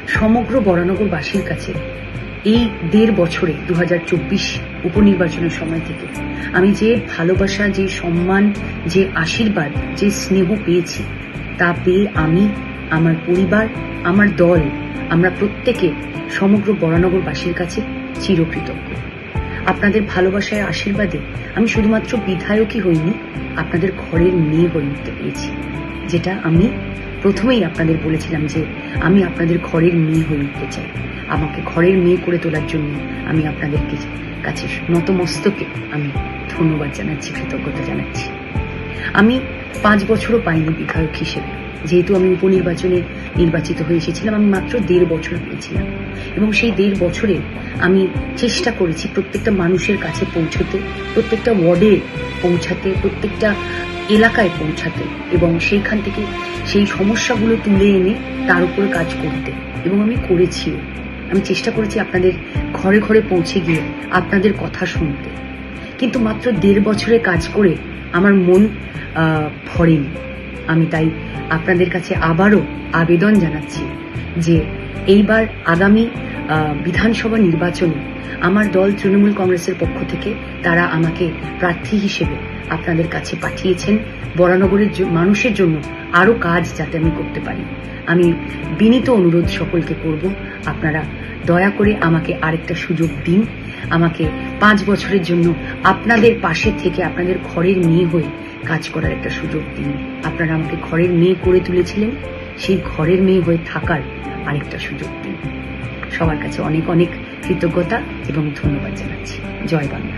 সমগ্র বরানগরবাসীর কাছে এই 1.5 বছরে 2024 উপনির্বাচনের সময় থেকে আমি যে ভালোবাসা, যে সম্মান, যে আশীর্বাদ, যে স্নেহ পেয়েছি, তা পেয়ে আমি, আমার পরিবার, আমার দল, আমরা প্রত্যেকে সমগ্র বরানগরবাসীর কাছে চিরকৃতজ্ঞ। আপনাদের ভালোবাসায়, আশীর্বাদে আমি শুধুমাত্র বিধায়কই হইনি, আপনাদের ঘরের মেয়ে হয়ে উঠতে পেরেছি। যেটা আমি প্রথমেই আপনাদের বলেছিলাম যে আমি আপনাদের ঘরের মেয়ে হয়ে উঠতে চাই। আমাকে ঘরের মেয়ে করে তোলার জন্য আমি আপনাদের কাছে নতমস্তকে আমি ধন্যবাদ জানাচ্ছি, কৃতজ্ঞতা জানাচ্ছি। আমি 5 বছরও পাইনি বিধায়ক হিসেবে, যেহেতু আমি উপনির্বাচনে নির্বাচিত হয়ে এসেছিলাম। আমি মাত্র 1.5 বছর পেয়েছিলাম এবং সেই 1.5 বছরে আমি চেষ্টা করেছি প্রত্যেকটা মানুষের কাছে পৌঁছতে, প্রত্যেকটা ওয়ার্ডে পৌঁছাতে, প্রত্যেকটা এলাকায় পৌঁছাতে এবং সেইখান থেকে সেই সমস্যাগুলো তুলে এনে তার উপরে কাজ করতে, এবং আমি করেছিও। আমি চেষ্টা করেছি আপনাদের ঘরে ঘরে পৌঁছে গিয়ে আপনাদের কথা শুনতে, কিন্তু মাত্র 1.5 বছরে কাজ করে আমার মন ভরেনি। আমি তাই আপনাদের কাছে আবারও আবেদন জানাচ্ছি যে এইবার আগামী বিধানসভা নির্বাচনে আমার দল তৃণমূল কংগ্রেসের পক্ষ থেকে তারা আমাকে প্রার্থী হিসেবে আপনাদের কাছে পাঠিয়েছেন বরানগরের মানুষের জন্য আরও কাজ যাতে আমি করতে পারি। আমি বিনীত অনুরোধ সকলকে করব, আপনারা দয়া করে আমাকে আরেকটা সুযোগ দিন। আমাকে 5 বছরের জন্য আপনাদের পাশে থেকে আপনাদের ঘরের মেয়ে হয়ে কাজ করার একটা সুযোগ দিন। আপনারা আমাকে ঘরের মেয়ে করে তুলেছিলেন, সেই ঘরের মেয়ে হয়ে থাকার আরেকটা সুযোগ দিন। সবার কাছে অনেক অনেক কৃতজ্ঞতা এবং ধন্যবাদ জানাচ্ছি। জয় বাংলা।